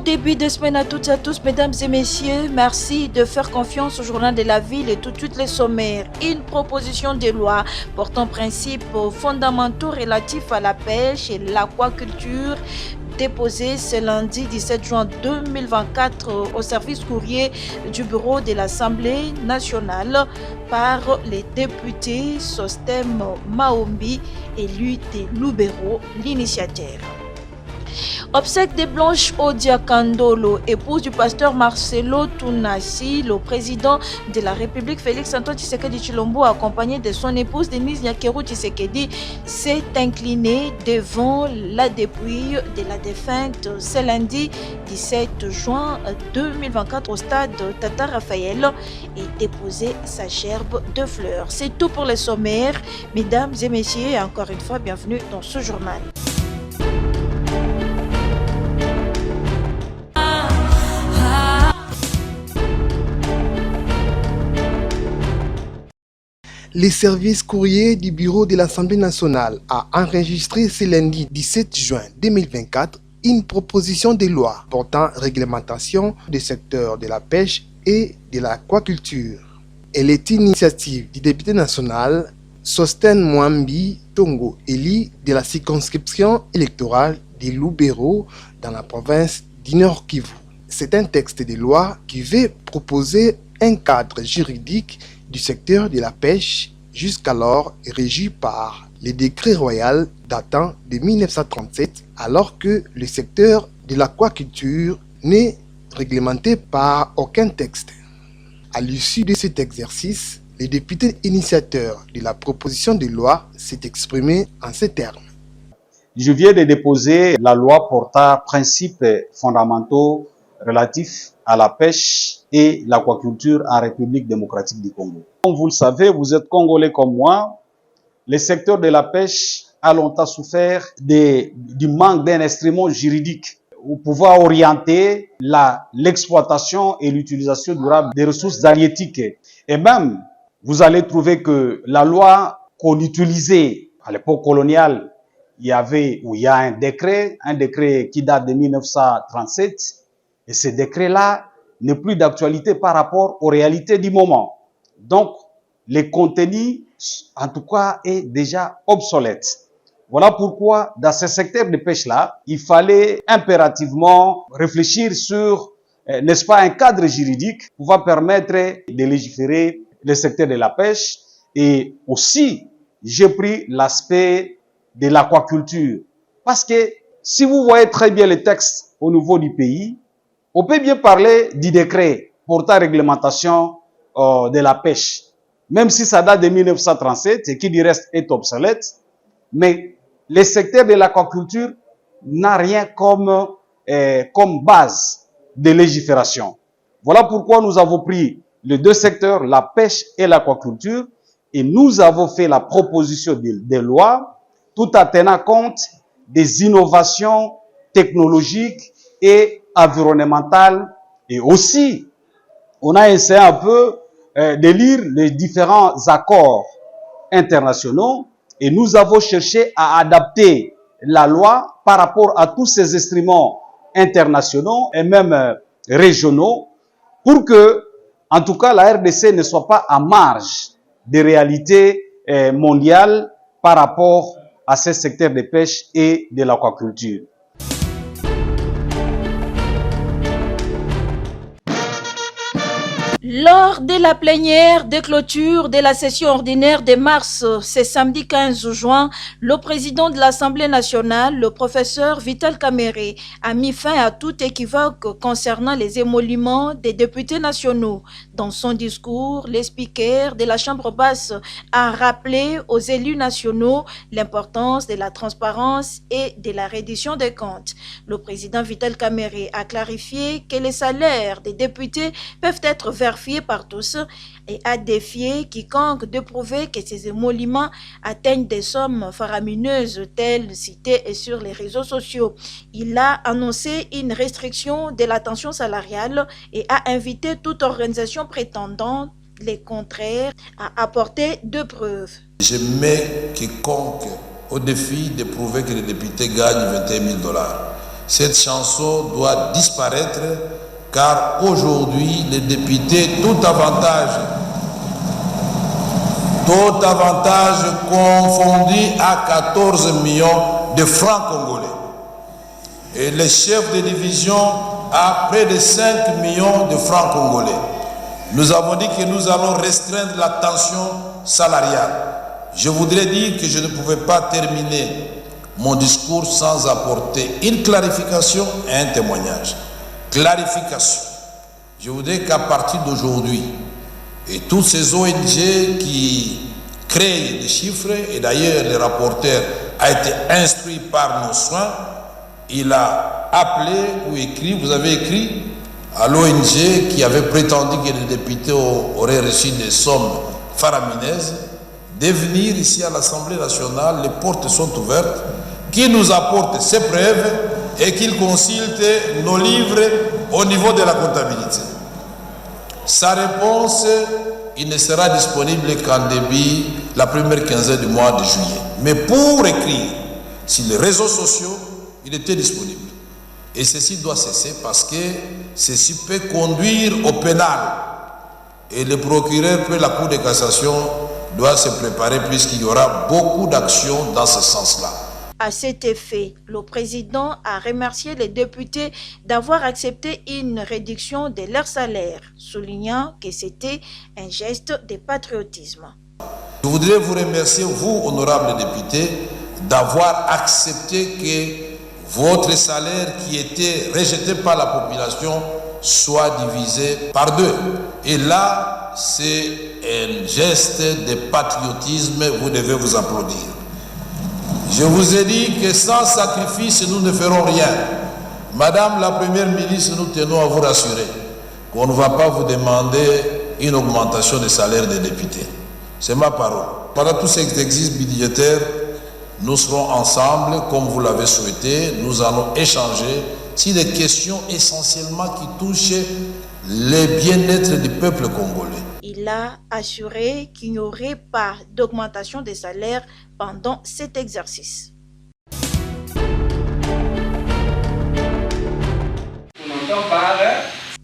début de semaine à toutes et à tous, mesdames et messieurs. Merci de faire confiance au journal de la ville et tout de suite les sommaires. Une proposition de loi portant principes fondamentaux relatifs à la pêche et l'aquaculture déposée ce lundi 17 juin 2024 au service courrier du bureau de l'Assemblée nationale par les députés Sostem Maombi, élu de Lubero, l'initiateur. Obsèque de Blanche Odia Kandolo, épouse du pasteur Marcelo Tunasi, le président de la République Félix-Antoine Tshisekedi Tshilombo, accompagné de son épouse Denise Nyakeru Tshisekedi, s'est incliné devant la dépouille de la défunte ce lundi 17 juin 2024 au stade Tata Raphaël et déposé sa gerbe de fleurs. C'est tout pour les sommaires. Mesdames et messieurs, et encore une fois, bienvenue dans ce journal. Le service courrier du bureau de l'Assemblée nationale a enregistré ce lundi 17 juin 2024 une proposition de loi portant réglementation du secteur de la pêche et de l'aquaculture. Elle est une initiative du député national Sosten Mwambi Tongo, élu de la circonscription électorale de Lubero dans la province du Nord Kivu. C'est un texte de loi qui veut proposer un cadre juridique du secteur de la pêche jusqu'alors régi par le décret royal datant de 1937, alors que le secteur de l'aquaculture n'est réglementé par aucun texte. À l'issue de cet exercice, le député initiateur de la proposition de loi s'est exprimé en ces termes. Je viens de déposer la loi portant principes fondamentaux relatifs à la pêche et l'aquaculture en République démocratique du Congo. Comme vous le savez, vous êtes Congolais comme moi. Le secteur de la pêche a longtemps souffert du manque d'un instrument juridique pour pouvoir orienter l'exploitation et l'utilisation durable des ressources halieutiques. Et même, vous allez trouver que la loi qu'on utilisait à l'époque coloniale, il y a un décret qui date de 1937, et ce décret-là n'est plus d'actualité par rapport aux réalités du moment. Donc, le contenu, en tout cas, est déjà obsolète. Voilà pourquoi, dans ce secteur de pêche-là, il fallait impérativement réfléchir sur, n'est-ce pas, un cadre juridique pour pouvoir permettre de légiférer le secteur de la pêche. Et aussi, j'ai pris l'aspect de l'aquaculture. Parce que, si vous voyez très bien les textes au niveau du pays, on peut bien parler du décret portant réglementation de la pêche, même si ça date de 1937 et qui du reste est obsolète, mais le secteur de l'aquaculture n'a rien comme base de légifération. Voilà pourquoi nous avons pris les deux secteurs, la pêche et l'aquaculture, et nous avons fait la proposition de loi tout en tenant compte des innovations technologiques et environnementales. Et aussi, on a essayé un peu de lire les différents accords internationaux et nous avons cherché à adapter la loi par rapport à tous ces instruments internationaux et même régionaux pour que, en tout cas, la RDC ne soit pas à marge des réalités mondiales par rapport à ces secteurs de pêche et de l'aquaculture. Lors de la plénière de clôture de la session ordinaire de mars, ce samedi 15 juin, le président de l'Assemblée nationale, le professeur Vital Kamerhe, a mis fin à tout équivoque concernant les émoluments des députés nationaux. Dans son discours, le speaker de la Chambre basse a rappelé aux élus nationaux l'importance de la transparence et de la reddition des comptes. Le président Vital Kamerhe a clarifié que les salaires des députés peuvent être vérifiés par tous et a défié quiconque de prouver que ces émoluments atteignent des sommes faramineuses telles citées sur les réseaux sociaux. Il a annoncé une restriction de la tension salariale et a invité toute organisation prétendant les contraires à apporter de preuves. Je mets quiconque au défi de prouver que les députés gagnent 21 000 $. Cette chanson doit disparaître car aujourd'hui, les députés, tout avantage confondu à 14 millions de francs congolais. Et les chefs de division à près de 5 millions de francs congolais. Nous avons dit que nous allons restreindre la tension salariale. Je voudrais dire que je ne pouvais pas terminer mon discours sans apporter une clarification et un témoignage. Clarification. Je voudrais qu'à partir d'aujourd'hui, et tous ces ONG qui créent des chiffres, et d'ailleurs le rapporteur a été instruit par nos soins, il a appelé ou écrit, vous avez écrit à l'ONG qui avait prétendu que les députés auraient reçu des sommes faramineuses, de venir ici à l'Assemblée nationale, les portes sont ouvertes, qu'il nous apporte ses preuves et qu'il consulte nos livres au niveau de la comptabilité. Sa réponse, il ne sera disponible qu'en début, la première quinzaine du mois de juillet. Mais pour écrire sur les réseaux sociaux, il était disponible. Et ceci doit cesser parce que ceci peut conduire au pénal. Et le procureur, puis la Cour de cassation, doit se préparer puisqu'il y aura beaucoup d'actions dans ce sens-là. À cet effet, le président a remercié les députés d'avoir accepté une réduction de leur salaire, soulignant que c'était un geste de patriotisme. Je voudrais vous remercier, vous, honorables députés, d'avoir accepté que votre salaire qui était rejeté par la population soit divisé par deux. Et là, c'est un geste de patriotisme, vous devez vous applaudir. Je vous ai dit que sans sacrifice, nous ne ferons rien. Madame la Première ministre, nous tenons à vous rassurer qu'on ne va pas vous demander une augmentation des salaires des députés. C'est ma parole. Pendant tous ces exercices budgétaires, nous serons ensemble, comme vous l'avez souhaité. Nous allons échanger sur des questions essentiellement qui touchent le bien-être du peuple congolais. Il a assuré qu'il n'y aurait pas d'augmentation des salaires pendant cet exercice.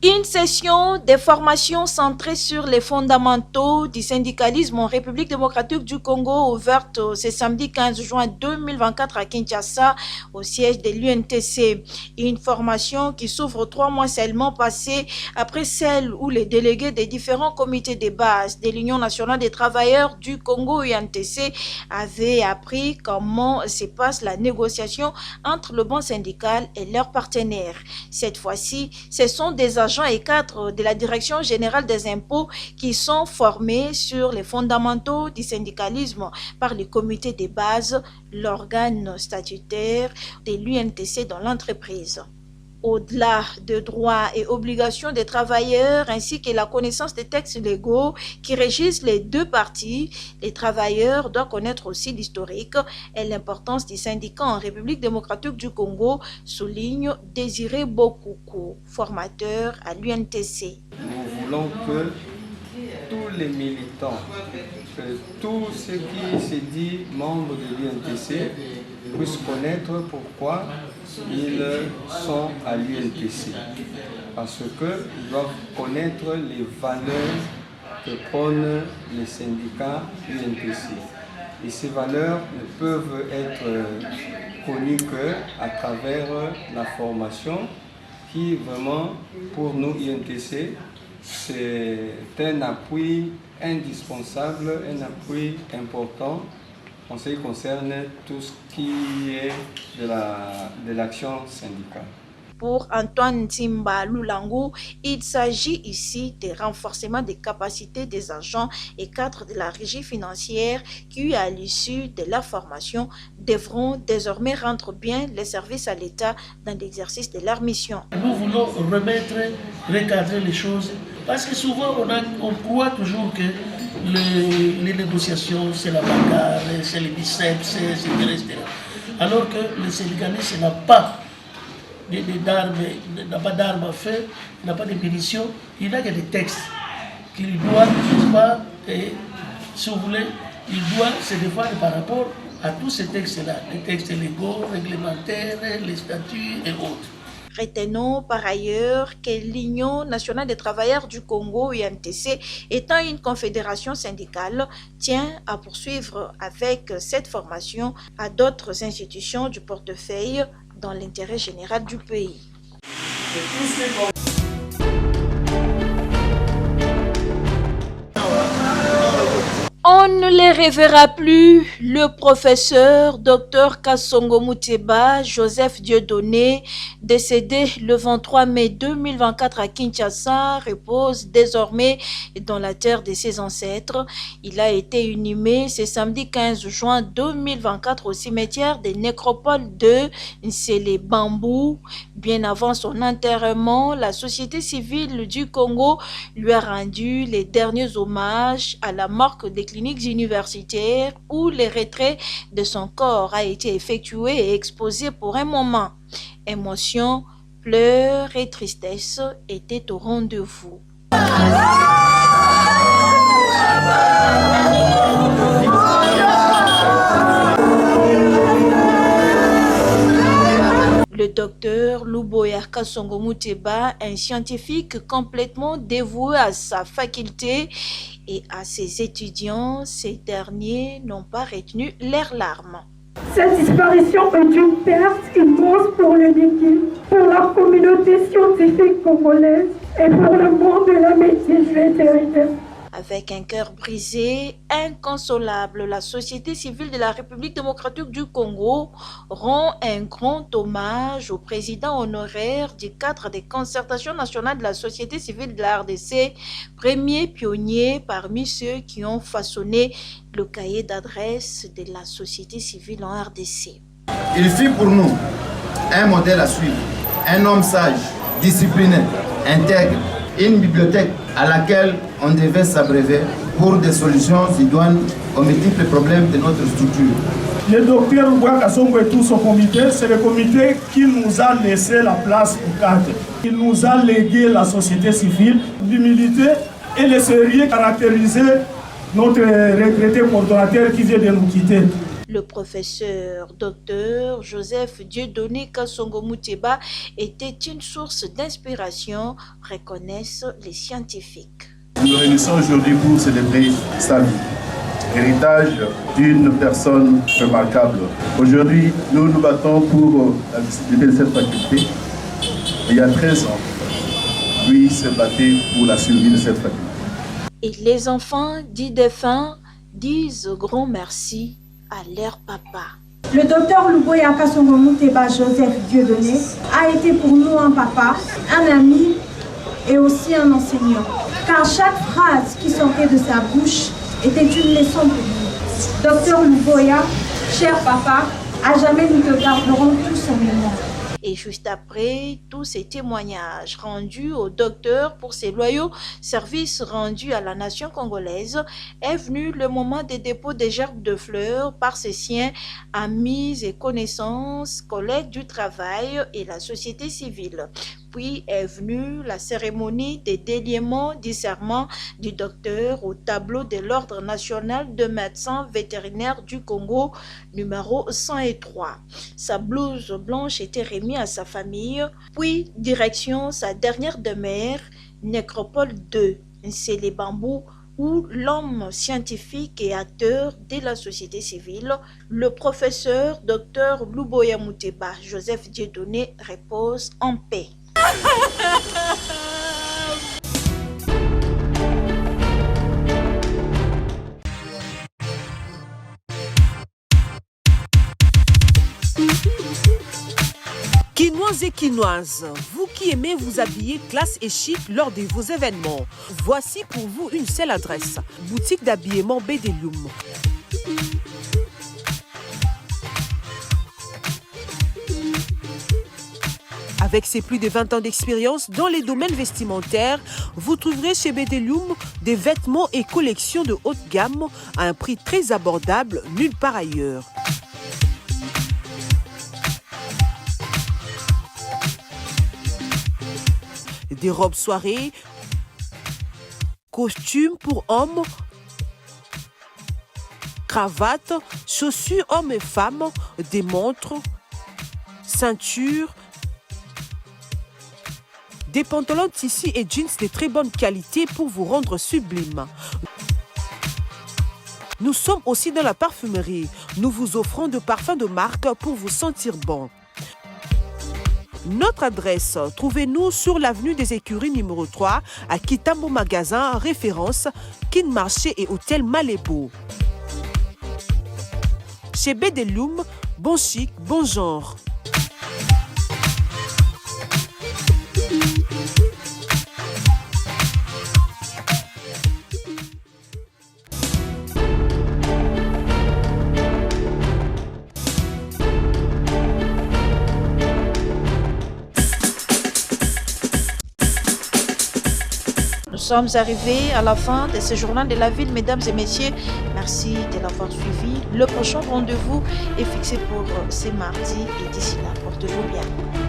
Une session de formation centrée sur les fondamentaux du syndicalisme en République démocratique du Congo ouverte ce samedi 15 juin 2024 à Kinshasa au siège de l'UNTC. Une formation qui s'ouvre 3 mois seulement passés après celle où les délégués des différents comités de base de l'Union nationale des travailleurs du Congo UNTC avaient appris comment se passe la négociation entre le banc syndical et leurs partenaires. Cette fois-ci, ce sont des agents et cadres de la Direction générale des impôts qui sont formés sur les fondamentaux du syndicalisme par le comité de base, l'organe statutaire de l'UNTC dans l'entreprise. Au-delà de droits et obligations des travailleurs ainsi que la connaissance des textes légaux qui régissent les deux parties, les travailleurs doivent connaître aussi l'historique et l'importance du syndicat en République démocratique du Congo, souligne Désiré Bokoukou, formateur à l'UNTC. Nous voulons que tous les militants, que tous ceux qui se disent membres de l'UNTC puissent connaître pourquoi ils sont à l'UNTC. Parce qu'ils doivent connaître les valeurs que prônent les syndicats UNTC. Et ces valeurs ne peuvent être connues qu'à travers la formation qui vraiment, pour nous UNTC, c'est un appui indispensable, un appui important en ce qui concerne tout ce qui est de l'action syndicale. Pour Antoine Timba Lulangu, il s'agit ici de renforcement des capacités des agents et cadres de la régie financière qui, à l'issue de la formation, devront désormais rendre bien les services à l'État dans l'exercice de leur mission. Nous voulons recadrer les choses, parce que souvent on croit toujours que les négociations, c'est la bagarre, c'est les biceps, etc. Alors que le syndicaliste n'a pas d'armes à feu, n'a pas de munitions, il n'a que des textes qu'il doit, si vous voulez, il doit se défendre par rapport à tous ces textes-là, les textes légaux, réglementaires, les statuts et autres. Retenons par ailleurs que l'Union nationale des travailleurs du Congo, UNTC, étant une confédération syndicale, tient à poursuivre avec cette formation à d'autres institutions du portefeuille dans l'intérêt général du pays. On ne les reverra plus. Le professeur Dr Kasongo Mouteba Joseph Dieudonné, décédé le 23 mai 2024 à Kinshasa, repose désormais dans la terre de ses ancêtres. Il a été inhumé ce samedi 15 juin 2024 au cimetière des nécropoles de Nsele-Bambou. Bien avant son enterrement, la société civile du Congo lui a rendu les derniers hommages à la morgue des cliniques universitaires où le retrait de son corps a été effectué et exposé pour un moment. Émotion, pleurs et tristesse étaient au rendez-vous. Le docteur Luboya Kasongo Mouteba, un scientifique complètement dévoué à sa faculté et à ses étudiants, ces derniers n'ont pas retenu leurs larmes. Cette disparition est une perte immense pour l'équipe, pour la communauté scientifique congolaise et pour le monde de la médecine vétérinaire. Avec un cœur brisé, inconsolable, la société civile de la République démocratique du Congo rend un grand hommage au président honoraire du cadre des concertations nationales de la société civile de la RDC, premier pionnier parmi ceux qui ont façonné le cahier d'adresse de la société civile en RDC. Il fut pour nous un modèle à suivre, un homme sage, discipliné, intègre, une bibliothèque à laquelle on devait s'abreuver pour des solutions idoines aux multiples problèmes de notre structure. Le docteur Luboya Kasongo et tout son comité, c'est le comité qui nous a laissé la place au cadre. Il nous a légué la société civile, l'humilité et le sérieux caractérisé notre regretté coordonnateur qui vient de nous quitter. Le professeur Dr Joseph Dieudonné Kasongo Mouteba était une source d'inspiration, reconnaissent les scientifiques. Nous nous réunissons aujourd'hui pour célébrer sa vie, héritage d'une personne remarquable. Aujourd'hui, nous nous battons pour la visibilité de cette faculté. Il y a 13 ans, lui se battait pour la survie de cette faculté. Et les enfants dits défunts disent grand merci à leur papa. Le docteur Luboya Kasongo Mouteba Joseph Dieudonné a été pour nous un papa, un ami et aussi un enseignant. Car chaque phrase qui sortait de sa bouche était une leçon pour nous. Docteur Luboya, cher papa, à jamais nous te garderons tous en mémoire. Et juste après tous ces témoignages rendus au docteur pour ses loyaux services rendus à la nation congolaise, est venu le moment des dépôts des gerbes de fleurs par ses siens, amis et connaissances, collègues du travail et la société civile. Puis est venue la cérémonie des déliements du serment du docteur au tableau de l'Ordre national de médecins vétérinaires du Congo, numéro 103. Sa blouse blanche était remise à sa famille, puis direction sa dernière demeure, Nécropole 2, Nsele-Bambou, où l'homme scientifique et acteur de la société civile, le professeur Dr Luboya Mouteba Joseph Dieudonné, repose en paix. Quinoises et quinoises, vous qui aimez vous habiller classe et chic lors de vos événements, voici pour vous une seule adresse, boutique d'habillement Bédélium. Avec ses plus de 20 ans d'expérience dans les domaines vestimentaires, vous trouverez chez Bédélium des vêtements et collections de haute gamme à un prix très abordable nulle part ailleurs. Des robes soirées, costumes pour hommes, cravates, chaussures hommes et femmes, des montres, ceintures, des pantalons tissus et jeans de très bonne qualité pour vous rendre sublime. Nous sommes aussi dans la parfumerie. Nous vous offrons de parfums de marque pour vous sentir bon. Notre adresse, trouvez-nous sur l'avenue des Écuries numéro 3 à Kitambo Magasin, référence Kin Marché et Hôtel Malébo. Chez Bedeloum, bon chic, bon genre. Nous sommes arrivés à la fin de ce journal de la ville, mesdames et messieurs. Merci de l'avoir suivi. Le prochain rendez-vous est fixé pour ce mardi et d'ici là, portez-vous bien.